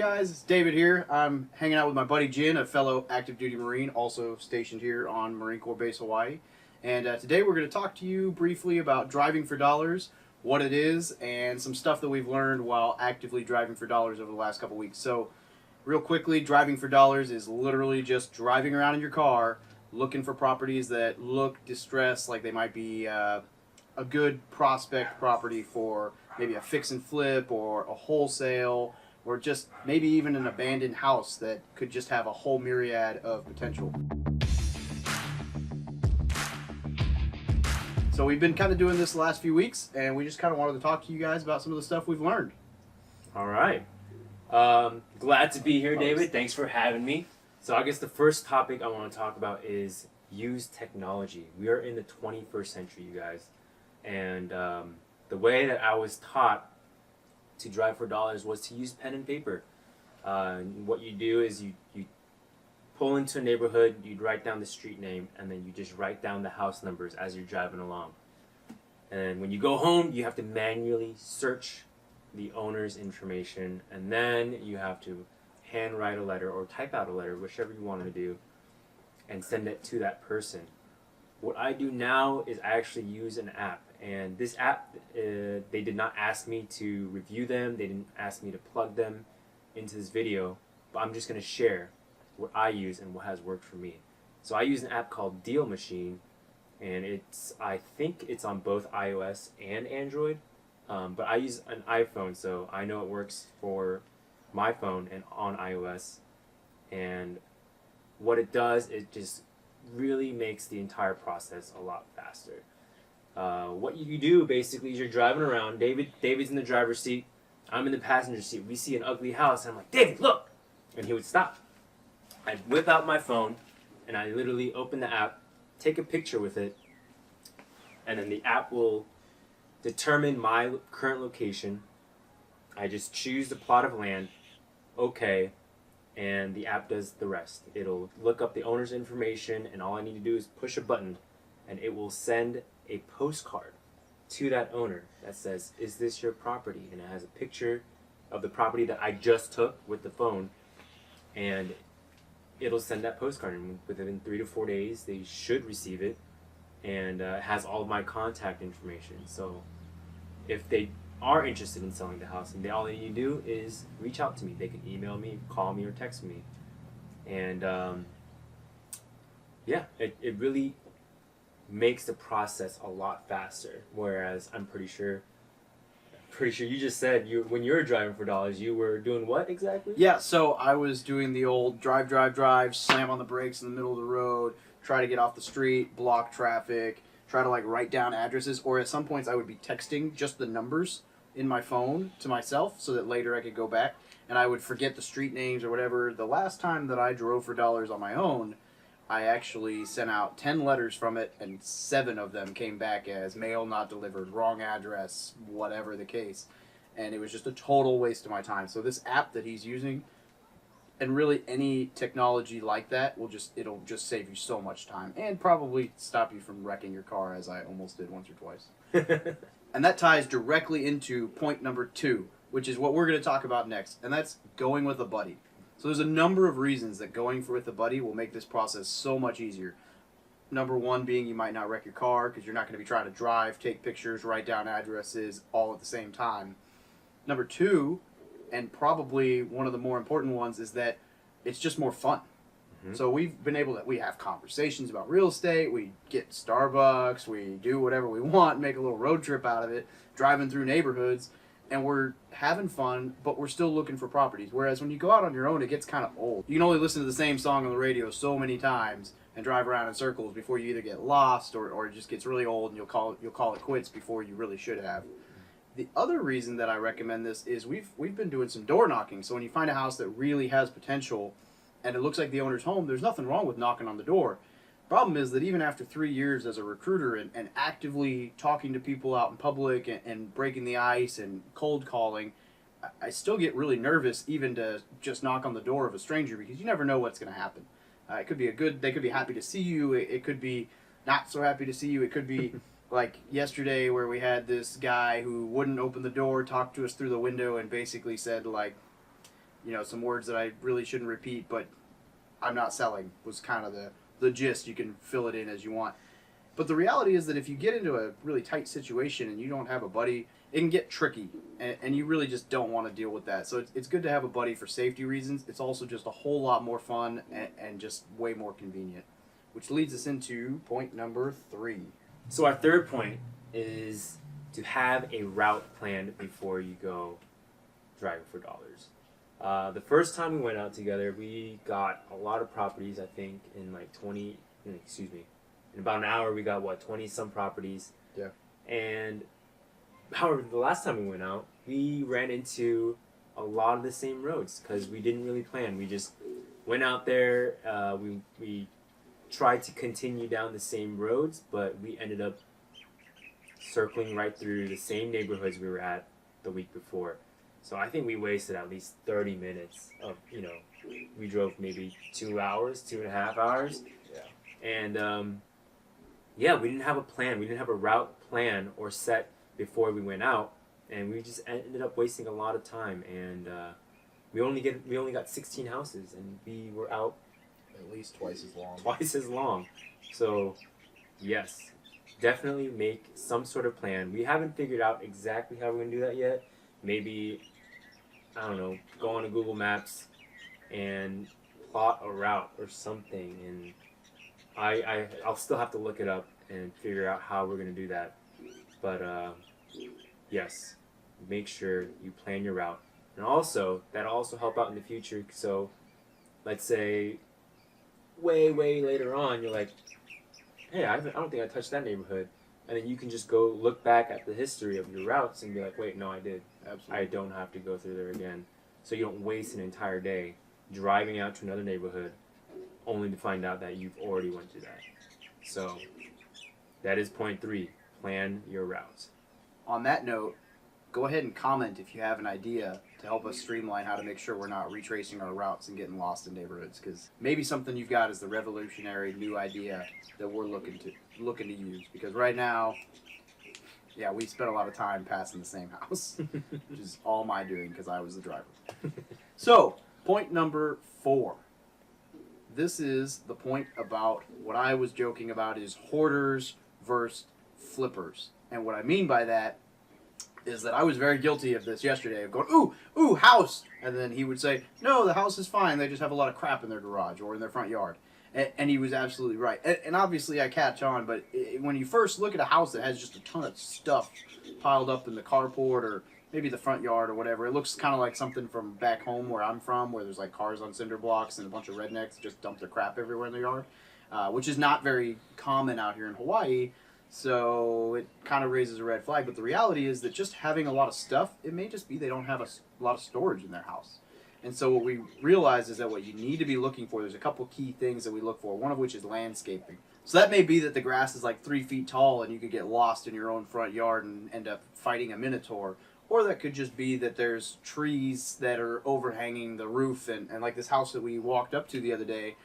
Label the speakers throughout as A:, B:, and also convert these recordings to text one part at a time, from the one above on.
A: guys? It's David here. I'm hanging out with my buddy Jin, a fellow active duty Marine, also stationed here on Marine Corps Base Hawaii. And today we're going to talk to you briefly about driving for dollars, what it is, and some stuff that we've learned while actively driving for dollars over the last couple weeks. So, real quickly, driving for dollars is literally just driving around in your car, looking for properties that look distressed, like they might be a good prospect property for maybe a fix and flip or a wholesale, or just maybe even an abandoned house that could just have a whole myriad of potential. So we've been kind of doing this the last few weeks, and we just kind of wanted to talk to you guys about some of the stuff we've learned.
B: All right. Glad to be here, David. Thanks for having me. So I guess the first topic I want to talk about is use technology. We are in the 21st century, you guys. And the way that I was taught to drive for dollars was to use pen and paper. What you do is you pull into a neighborhood, you write down the street name, and then you just write down the house numbers as you're driving along. And when you go home, you have to manually search the owner's information, and then you have to handwrite a letter or type out a letter, whichever you want to do, and send it to that person. What I do now is I actually use an app, and this app, they did not ask me to review them, they didn't ask me to plug them into this video, but I'm just going to share what I use and what has worked for me. So I use an app called Deal Machine, and I think it's on both iOS and Android, but I use an iPhone, so I know it works for my phone and on iOS. And what it does, it just really makes the entire process a lot faster. What you do basically is you're driving around. David's in the driver's seat. I'm in the passenger seat. We see an ugly house, and I'm like, David, look! And he would stop. I'd whip out my phone, and I literally open the app, take a picture with it, and then the app will determine my current location. I just choose the plot of land, okay, and the app does the rest. It'll look up the owner's information, and all I need to do is push a button, and it will send a postcard to that owner that says, is this your property? And it has a picture of the property that I just took with the phone, and it'll send that postcard, and within 3 to 4 days they should receive it, and it has all of my contact information. So if they are interested in selling the house, and all they need to do is reach out to me. They can email me, call me, or text me. And yeah, it really makes the process a lot faster. Whereas I'm pretty sure you just said when you were driving for dollars, you were doing what exactly?
A: Yeah, so I was doing the old drive, slam on the brakes in the middle of the road, try to get off the street, block traffic, try to like write down addresses, or at some points I would be texting just the numbers in my phone to myself so that later I could go back, and I would forget the street names or whatever. The last time that I drove for dollars on my own, I actually sent out 10 letters from it, and 7 of them came back as mail not delivered, wrong address, whatever the case. And it was just a total waste of my time. So this app that he's using, and really any technology like that, it'll just save you so much time, and probably stop you from wrecking your car, as I almost did once or twice. And that ties directly into point number 2, which is what we're going to talk about next, and that's going with a buddy. So there's a number of reasons that going with a buddy will make this process so much easier. Number 1 being you might not wreck your car because you're not going to be trying to drive, take pictures, write down addresses all at the same time. Number 2, and probably one of the more important ones, is that it's just more fun. Mm-hmm. So we have conversations about real estate, we get Starbucks, we do whatever we want, make a little road trip out of it, driving through neighborhoods, and we're having fun, but we're still looking for properties. Whereas when you go out on your own, it gets kind of old. You can only listen to the same song on the radio so many times and drive around in circles before you either get lost or it just gets really old and you'll call it quits before you really should have. The other reason that I recommend this is we've been doing some door knocking. So when you find a house that really has potential and it looks like the owner's home, there's nothing wrong with knocking on the door. Problem is that even after 3 years as a recruiter and actively talking to people out in public and breaking the ice and cold calling, I still get really nervous even to just knock on the door of a stranger because you never know what's going to happen. It could be they could be happy to see you. It could be not so happy to see you. It could be like yesterday where we had this guy who wouldn't open the door, talked to us through the window, and basically said, like, some words that I really shouldn't repeat, but I'm not selling was kind of the gist. You can fill it in as you want. But the reality is that if you get into a really tight situation and you don't have a buddy, it can get tricky, and you really just don't want to deal with that. So it's good to have a buddy for safety reasons. It's also just a whole lot more fun and just way more convenient, which leads us into point number 3.
B: So our third point is to have a route planned before you go driving for dollars. The first time we went out together, we got a lot of properties. I think in about an hour we got 20 some properties.
A: Yeah.
B: And however, the last time we went out, we ran into a lot of the same roads because we didn't really plan. We just went out there. We tried to continue down the same roads, but we ended up circling right through the same neighborhoods we were at the week before. So I think we wasted at least 30 minutes of, we drove maybe 2 hours, 2.5 hours.
A: Yeah.
B: And, we didn't have a plan. We didn't have a route plan or set before we went out. And we just ended up wasting a lot of time. And we only got 16 houses, and we were out
A: At least twice as long.
B: Twice as long. So, yes, definitely make some sort of plan. We haven't figured out exactly how we're going to do that yet. Maybe, I don't know, go on to Google Maps and plot a route or something. And I'll still have to look it up and figure out how we're going to do that. But, yes, make sure you plan your route. And also, that'll also help out in the future. So, let's say way later on, you're like, hey, I don't think I touched that neighborhood. And then you can just go look back at the history of your routes and be like, wait, no, I did.
A: Absolutely.
B: I don't have to go through there again. So you don't waste an entire day driving out to another neighborhood only to find out that you've already went through that. So that is point 3. Plan your routes.
A: On that note, go ahead and comment if you have an idea to help us streamline how to make sure we're not retracing our routes and getting lost in neighborhoods. Because maybe something you've got is the revolutionary new idea that we're looking to use. Because right now, we spent a lot of time passing the same house, which is all my doing because I was the driver. So, point number 4. This is the point about what I was joking about is hoarders versus flippers. And what I mean by that is that I was very guilty of this yesterday, of going, ooh, house! And then he would say, no, the house is fine, they just have a lot of crap in their garage or in their front yard. And he was absolutely right. And obviously I catch on, but when you first look at a house that has just a ton of stuff piled up in the carport or maybe the front yard or whatever, it looks kind of like something from back home where I'm from, where there's like cars on cinder blocks and a bunch of rednecks just dump their crap everywhere in their yard, which is not very common out here in Hawaii. So it kind of raises a red flag. But the reality is that just having a lot of stuff, it may just be they don't have a lot of storage in their house. And so what we realize is that what you need to be looking for, there's a couple key things that we look for, one of which is landscaping. So that may be that the grass is like 3 feet tall and you could get lost in your own front yard and end up fighting a minotaur. Or that could just be that there's trees that are overhanging the roof. And like this house that we walked up to the other day,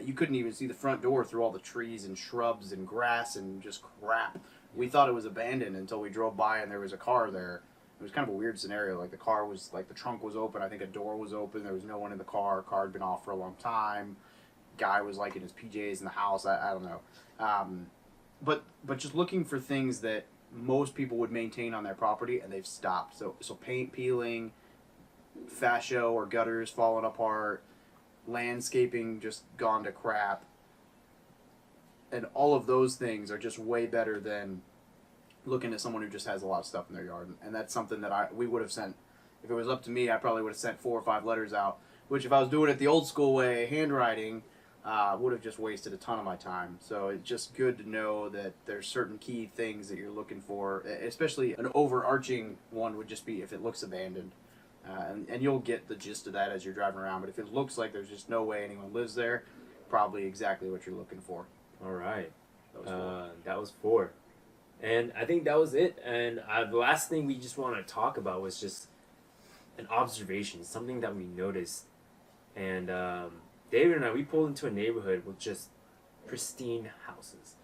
A: you couldn't even see the front door through all the trees and shrubs and grass and just crap. We thought it was abandoned until we drove by and there was a car there. It was kind of a weird scenario. Like the car was, like the trunk was open. I think a door was open. There was no one in the car. Car had been off for a long time. Guy was like in his PJs in the house. I don't know. But just looking for things that most people would maintain on their property and they've stopped. So paint peeling, fascia or gutters falling apart, landscaping just gone to crap. And all of those things are just way better than looking at someone who just has a lot of stuff in their yard. And that's something that we would have sent. If it was up to me, I probably would have sent 4 or 5 letters out, which if I was doing it the old school way, handwriting, would have just wasted a ton of my time. So it's just good to know that there's certain key things that you're looking for, especially an overarching one would just be if it looks abandoned. And you'll get the gist of that as you're driving around. But if it looks like there's just no way anyone lives there, probably exactly what you're looking for.
B: All right. That was 4. And I think that was it. And the last thing we just want to talk about was just an observation, something that we noticed. And David and I, we pulled into a neighborhood with just pristine houses.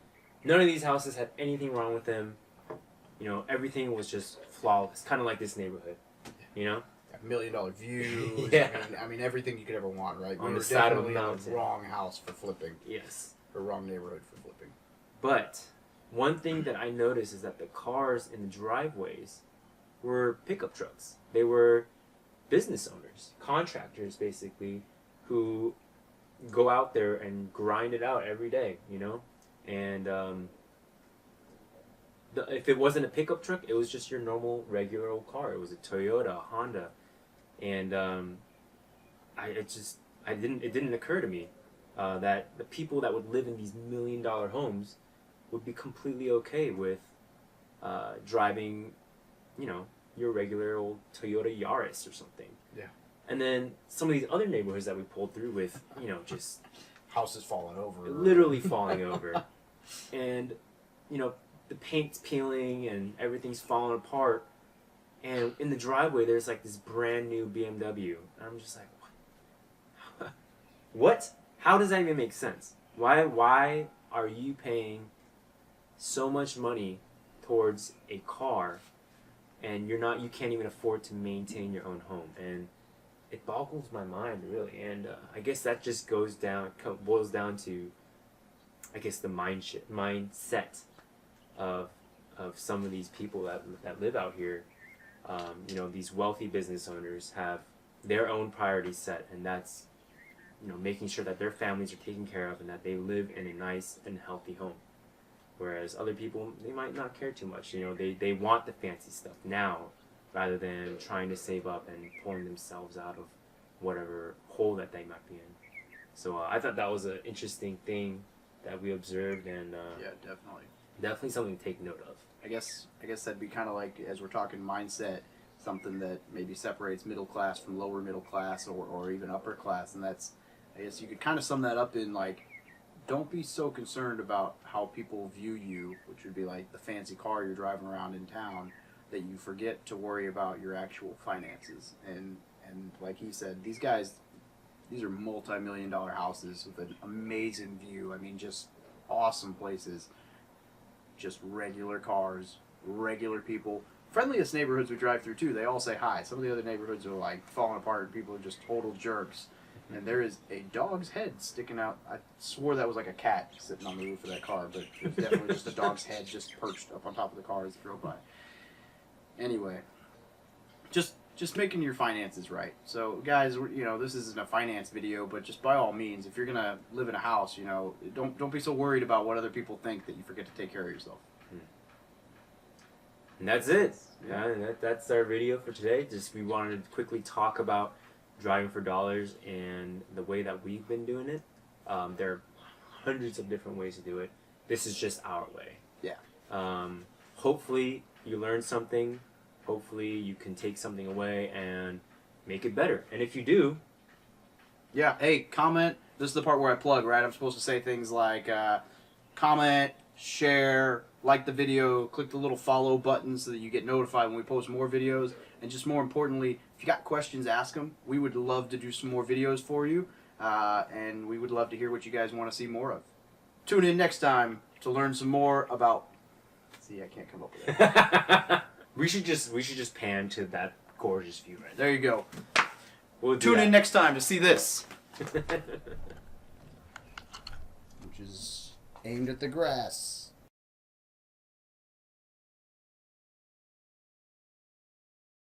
B: None of these houses had anything wrong with them. You know, everything was just flawless, kind of like this neighborhood. You know?
A: Yeah. $1 million views.
B: Yeah.
A: I mean everything you could ever want, right?
B: On
A: We
B: the
A: were
B: side of a
A: definitely in
B: mountain.
A: the wrong house for flipping,
B: Yes.
A: or wrong neighborhood for flipping.
B: But one thing that I noticed is that the cars in the driveways were pickup trucks. They were business owners, contractors basically, who go out there and grind it out every day, you know? And if it wasn't a pickup truck, it was just your normal, regular old car. It was a Toyota, a Honda. And it didn't occur to me that the people that would live in these $1 million homes would be completely okay with driving, you know, your regular old Toyota Yaris or something.
A: Yeah.
B: And then some of these other neighborhoods that we pulled through with, you know, just
A: houses falling over.
B: literally falling over. And, you know, the paint's peeling and everything's falling apart. And in the driveway, there's like this brand new BMW. And I'm just like, what? What? How does that even make sense? Why are you paying so much money towards a car and you can't even afford to maintain your own home? And it boggles my mind, really. And I guess that just boils down to, I guess, the mindset of some of these people that live out here. You know, these wealthy business owners have their own priorities set, and that's, you know, making sure that their families are taken care of and that they live in a nice and healthy home. Whereas other people, they might not care too much. You know, they want the fancy stuff now rather than trying to save up and pulling themselves out of whatever hole that they might be in. So I thought that was an interesting thing that we observed, and
A: Yeah, definitely.
B: definitely something to take note of.
A: I guess that'd be kind of like, as we're talking mindset, something that maybe separates middle class from lower middle class, or even upper class, and that's, I guess you could kind of sum that up in like, don't be so concerned about how people view you, which would be like the fancy car you're driving around in town, that you forget to worry about your actual finances. And like he said, these are multi-million-dollar houses with an amazing view. I mean, just awesome places. Just regular cars, regular people. Friendliest neighborhoods we drive through too, they all say hi. Some of the other neighborhoods are like falling apart and people are just total jerks. And there is a dog's head sticking out. I swore that was like a cat sitting on the roof of that car, but it was definitely just a dog's head just perched up on top of the car as it drove by. Anyway, just making your finances right. So guys, you know, this isn't a finance video, but just by all means, if you're gonna live in a house, you know, don't be so worried about what other people think that you forget to take care of yourself.
B: And that's it. Yeah, that's our video for today. Just we wanted to quickly talk about driving for dollars and the way that we've been doing it. There are hundreds of different ways to do it. This is just our way.
A: Yeah.
B: Hopefully you learned something. Hopefully you can take something away and make it better. And if you do,
A: yeah, hey, comment. This is the part where I plug, right? I'm supposed to say things like comment, share, like the video, click the little follow button so that you get notified when we post more videos. And just more importantly, if you got questions, ask them. We would love to do some more videos for you. And we would love to hear what you guys want to see more of. Tune in next time to learn some more about... See, I can't come up with that.
B: we should just pan to that gorgeous view right there.
A: There you go.
B: We'll
A: Tune in next time to see this.
B: Which
A: Which is aimed at the grass.